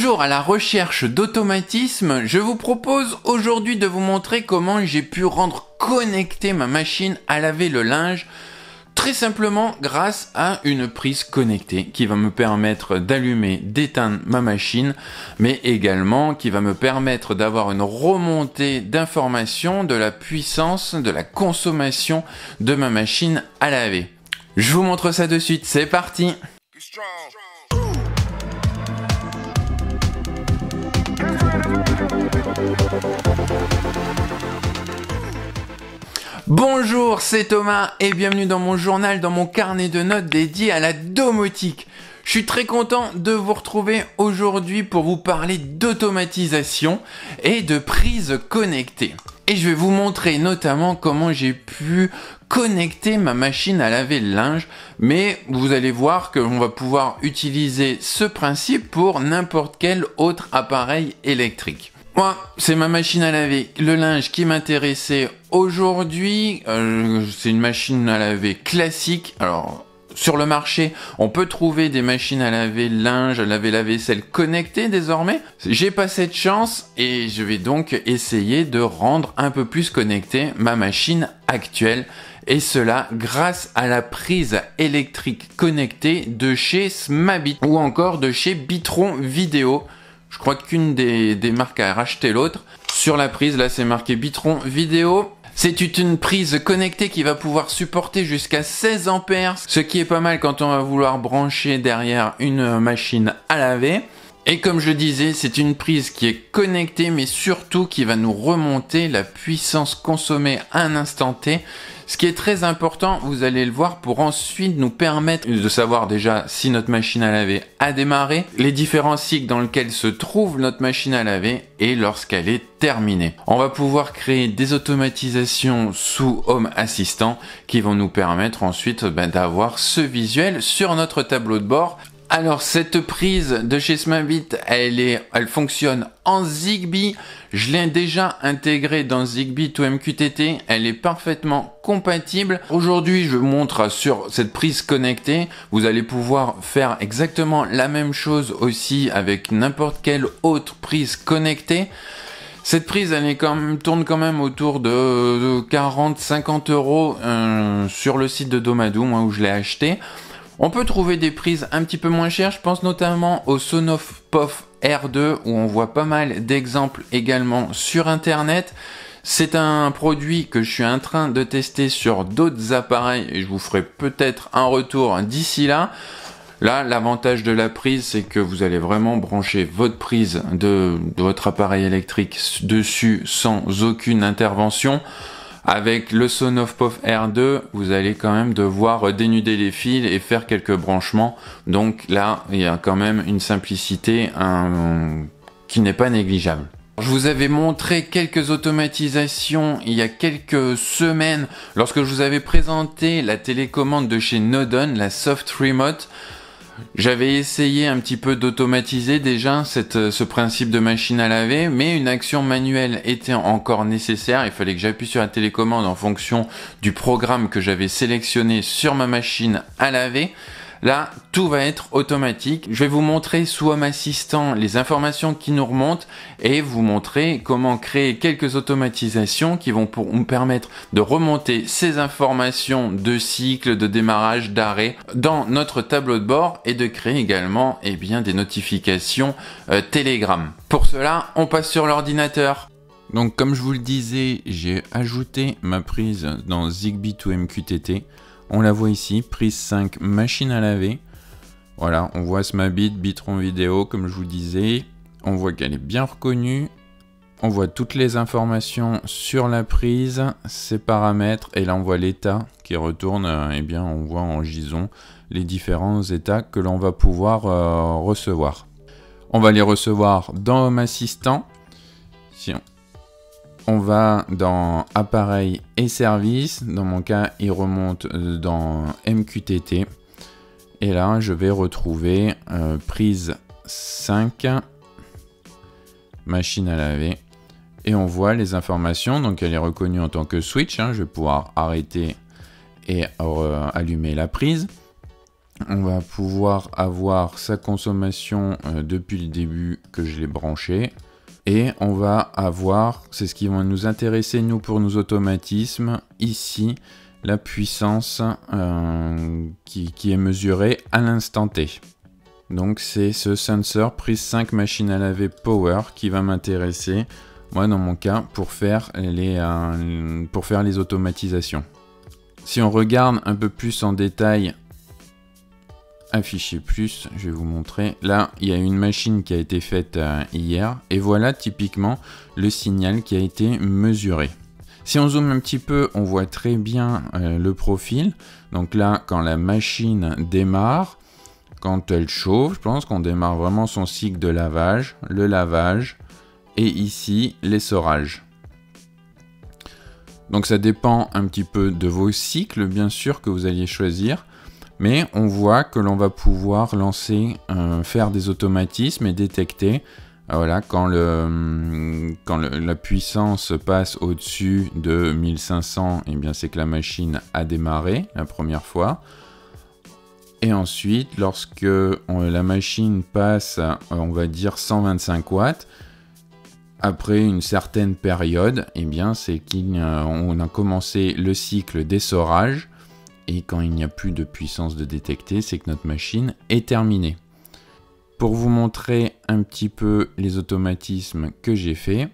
Toujours à la recherche d'automatisme, je vous propose aujourd'hui de vous montrer comment j'ai pu rendre connectée ma machine à laver le linge, très simplement grâce à une prise connectée qui va me permettre d'allumer, d'éteindre ma machine, mais également qui va me permettre d'avoir une remontée d'informations de la puissance, de la consommation de ma machine à laver. Je vous montre ça de suite, c'est parti! Bonjour, c'est Thomas et bienvenue dans mon journal, dans mon carnet de notes dédié à la domotique. Je suis très content de vous retrouver aujourd'hui pour vous parler d'automatisation et de prise connectée. Et je vais vous montrer notamment comment j'ai pu connecter ma machine à laver le linge, mais vous allez voir qu'on va pouvoir utiliser ce principe pour n'importe quel autre appareil électrique. Moi, c'est ma machine à laver le linge qui m'intéressait aujourd'hui. C'est une machine à laver classique. Alors, sur le marché, on peut trouver des machines à laver le linge, à laver la vaisselle connectées désormais. J'ai pas cette chance et je vais donc essayer de rendre un peu plus connectée ma machine actuelle. Et cela grâce à la prise électrique connectée de chez Smabit ou encore de chez Bitron Vidéo. Je crois qu'une des marques a racheté l'autre. Sur la prise, là, c'est marqué Bitron Vidéo. C'est une prise connectée qui va pouvoir supporter jusqu'à 16 ampères, ce qui est pas mal quand on va vouloir brancher derrière une machine à laver. Et comme je disais, c'est une prise qui est connectée, mais surtout qui va nous remonter la puissance consommée à un instant T. Ce qui est très important, vous allez le voir, pour ensuite nous permettre de savoir déjà si notre machine à laver a démarré, les différents cycles dans lesquels se trouve notre machine à laver et lorsqu'elle est terminée. On va pouvoir créer des automatisations sous Home Assistant qui vont nous permettre ensuite d'avoir ce visuel sur notre tableau de bord. Alors cette prise de chez Smabit, elle fonctionne en Zigbee. Je l'ai déjà intégrée dans Zigbee to MQTT. Elle est parfaitement compatible. Aujourd'hui, je vous montre sur cette prise connectée. Vous allez pouvoir faire exactement la même chose aussi avec n'importe quelle autre prise connectée. Cette prise, tourne quand même autour de 40-50 euros sur le site de Domadou, moi où je l'ai acheté. On peut trouver des prises un petit peu moins chères, je pense notamment au Sonoff POF R2 où on voit pas mal d'exemples également sur internet. C'est un produit que je suis en train de tester sur d'autres appareils et je vous ferai peut-être un retour d'ici là. Là, l'avantage de la prise, c'est que vous allez vraiment brancher votre prise de votre appareil électrique dessus sans aucune intervention. Avec le Sonoff POF R2, vous allez quand même devoir dénuder les fils et faire quelques branchements. Donc là, il y a quand même une simplicité qui n'est pas négligeable. Je vous avais montré quelques automatisations il y a quelques semaines lorsque je vous avais présenté la télécommande de chez Nodon, la Soft Remote. J'avais essayé un petit peu d'automatiser déjà ce principe de machine à laver, mais une action manuelle était encore nécessaire. Il fallait que j'appuie sur la télécommande en fonction du programme que j'avais sélectionné sur ma machine à laver. Là, tout va être automatique. Je vais vous montrer sous Home Assistant les informations qui nous remontent et vous montrer comment créer quelques automatisations qui vont nous permettre de remonter ces informations de cycle, de démarrage, d'arrêt dans notre tableau de bord et de créer également des notifications Telegram. Pour cela, on passe sur l'ordinateur. Donc comme je vous le disais, j'ai ajouté ma prise dans Zigbee to MQTT. On la voit ici, prise 5, machine à laver. Voilà, on voit Smabit, Bitron Vidéo, comme je vous disais. On voit qu'elle est bien reconnue. On voit toutes les informations sur la prise, ses paramètres. Et là, on voit l'état qui retourne. On voit en JSON les différents états que l'on va pouvoir recevoir. On va les recevoir dans Home Assistant. On va dans appareil et services. Dans mon cas, il remonte dans MQTT. Et là, je vais retrouver prise 5, machine à laver. Et on voit les informations. Donc, elle est reconnue en tant que switch. Je vais pouvoir arrêter et allumer la prise. On va pouvoir avoir sa consommation depuis le début que je l'ai branché. Et on va avoir, c'est ce qui va nous intéresser nous pour nos automatismes, ici, la puissance qui est mesurée à l'instant T. Donc c'est ce sensor prise 5 machine à laver power qui va m'intéresser, moi dans mon cas, pour faire les automatisations. Si on regarde un peu plus en détail, afficher plus, je vais vous montrer. Là, il y a une machine qui a été faite hier, et voilà typiquement le signal qui a été mesuré. Si on zoome un petit peu, on voit très bien le profil. Donc là, quand la machine démarre, quand elle chauffe, je pense qu'on démarre vraiment son cycle de lavage, le lavage, et ici, l'essorage. Donc ça dépend un petit peu de vos cycles, bien sûr, que vous alliez choisir. Mais on voit que l'on va pouvoir lancer, faire des automatismes et détecter, voilà, quand la puissance passe au-dessus de 1500, eh bien c'est que la machine a démarré la première fois. Et ensuite, lorsque la machine passe, on va dire 125 watts, après une certaine période, eh bien c'est qu'on a commencé le cycle d'essorage. Et quand il n'y a plus de puissance de détecter, c'est que notre machine est terminée. Pour vous montrer un petit peu les automatismes que j'ai fait,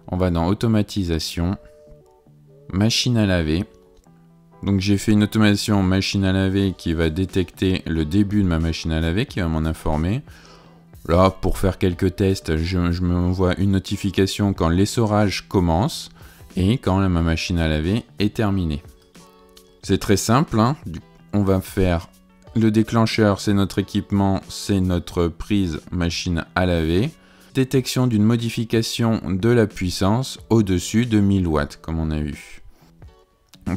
on va dans automatisation, machine à laver. Donc j'ai fait une automatisation machine à laver qui va détecter le début de ma machine à laver, qui va m'en informer. Là, pour faire quelques tests, je me envoie une notification quand l'essorage commence et quand ma machine à laver est terminée. C'est très simple, hein. On va faire le déclencheur, c'est notre équipement, c'est notre prise machine à laver. Détection d'une modification de la puissance au-dessus de 1000 watts, comme on a vu.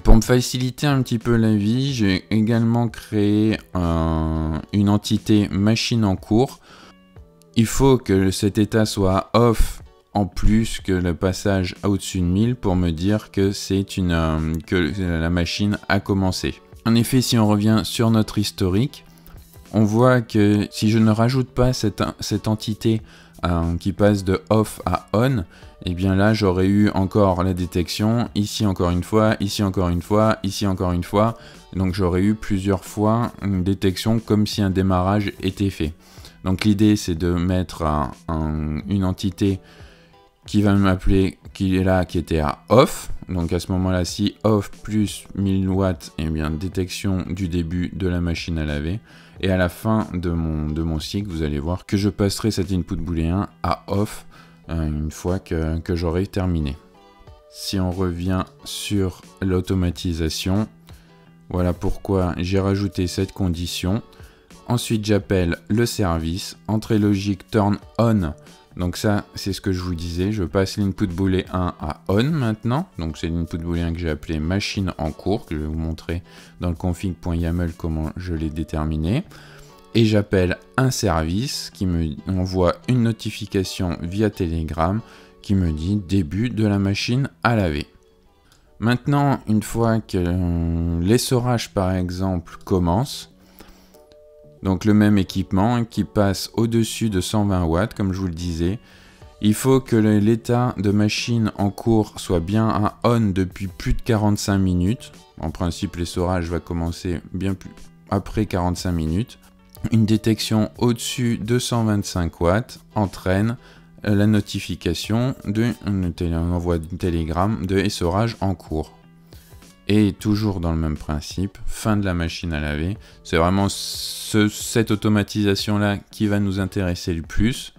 Pour me faciliter un petit peu la vie, j'ai également créé une entité machine en cours. Il faut que cet état soit off en plus que le passage au-dessus de 1000 pour me dire que que la machine a commencé. En effet, si on revient sur notre historique, on voit que si je ne rajoute pas cette entité qui passe de off à on, et bien là j'aurais eu encore la détection, ici encore une fois, ici encore une fois, ici encore une fois, donc j'aurais eu plusieurs fois une détection comme si un démarrage était fait. Donc l'idée c'est de mettre une entité qui va m'appeler, qui est là, qui était à off. Donc à ce moment-là, si off plus 1000 watts, et bien détection du début de la machine à laver. Et à la fin de mon cycle, vous allez voir que je passerai cet input booléen à off une fois que j'aurai terminé. Si on revient sur l'automatisation, voilà pourquoi j'ai rajouté cette condition. Ensuite, j'appelle le service, entrée logique turn on. Donc ça, c'est ce que je vous disais, je passe l'input booléen à on maintenant. Donc c'est l'input booléen que j'ai appelé machine en cours, que je vais vous montrer dans le config.yaml comment je l'ai déterminé. Et j'appelle un service qui me envoie une notification via Telegram qui me dit début de la machine à laver. Maintenant, une fois que l'essorage par exemple commence, donc le même équipement qui passe au-dessus de 120 watts, comme je vous le disais. Il faut que l'état de machine en cours soit bien à on depuis plus de 45 minutes. En principe, l'essorage va commencer bien plus après 45 minutes. Une détection au-dessus de 125 watts entraîne la notification on envoie un télégramme de essorage en cours. Et toujours dans le même principe, fin de la machine à laver. C'est vraiment cette automatisation-là qui va nous intéresser le plus.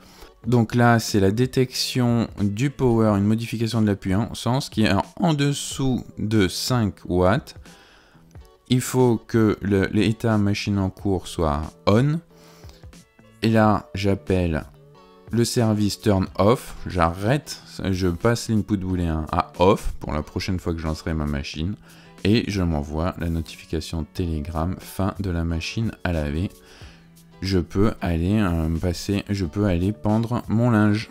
Donc là, c'est la détection du power, une modification de la puissance qui est en dessous de 5 watts. Il faut que l'état machine en cours soit on. Et là, j'appelle le service turn off. J'arrête, je passe l'input booléen à off pour la prochaine fois que je lancerai ma machine. Et je m'envoie la notification Telegram fin de la machine à laver. Je peux aller pendre mon linge.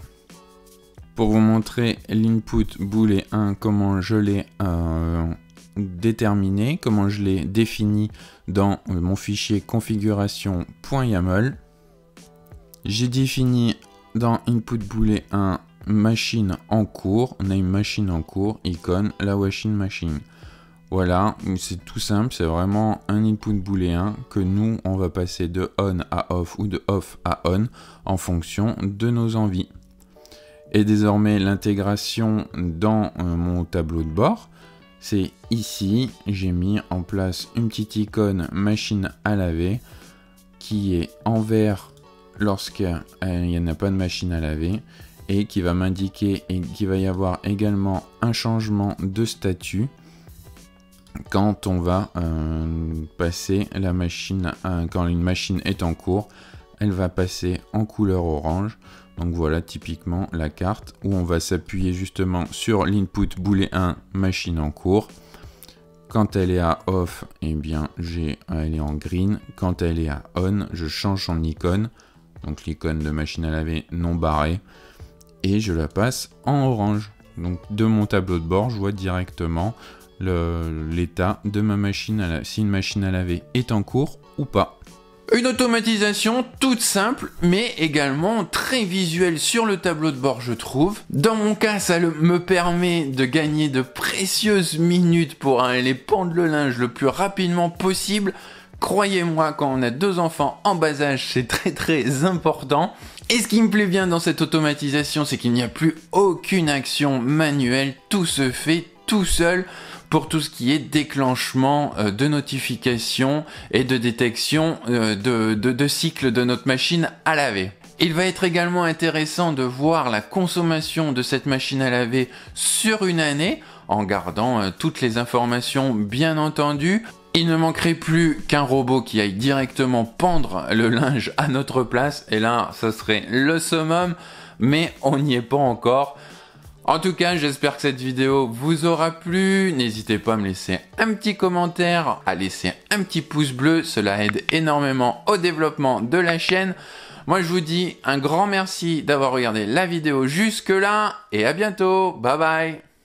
Pour vous montrer l'input booléen, comment je l'ai déterminé, comment je l'ai défini dans mon fichier configuration.yaml. J'ai défini dans input boolean 1 machine en cours. On a une machine en cours, icône, la washing machine. Voilà, c'est tout simple, c'est vraiment un input booléen que nous, on va passer de on à off ou de off à on en fonction de nos envies. Et désormais, l'intégration dans mon tableau de bord, c'est ici, j'ai mis en place une petite icône machine à laver qui est en vert lorsqu'il n'y en a pas de machine à laver et qui va m'indiquer et qu'il va y avoir également un changement de statut quand on va passer la machine, quand une machine est en cours, elle va passer en couleur orange. Donc voilà typiquement la carte où on va s'appuyer justement sur l'input booléen machine en cours. Quand elle est à off, eh bien elle est en green. Quand elle est à on, je change son icône, donc l'icône de machine à laver non barrée, et je la passe en orange. Donc de mon tableau de bord, je vois directement l'état de ma machine à laver, si une machine à laver est en cours ou pas. Une automatisation toute simple, mais également très visuelle sur le tableau de bord, je trouve. Dans mon cas, ça me permet de gagner de précieuses minutes pour aller pendre le linge le plus rapidement possible. Croyez-moi, quand on a 2 enfants en bas âge, c'est très important. Et ce qui me plaît bien dans cette automatisation, c'est qu'il n'y a plus aucune action manuelle, tout se fait tout seul pour tout ce qui est déclenchement de notifications et de détection de cycle de notre machine à laver. Il va être également intéressant de voir la consommation de cette machine à laver sur une année, en gardant toutes les informations bien entendu. Il ne manquerait plus qu'un robot qui aille directement pendre le linge à notre place, et là, ça serait le summum, mais on n'y est pas encore. En tout cas, j'espère que cette vidéo vous aura plu. N'hésitez pas à me laisser un petit commentaire, à laisser un petit pouce bleu. Cela aide énormément au développement de la chaîne. Moi, je vous dis un grand merci d'avoir regardé la vidéo jusque-là et à bientôt. Bye bye.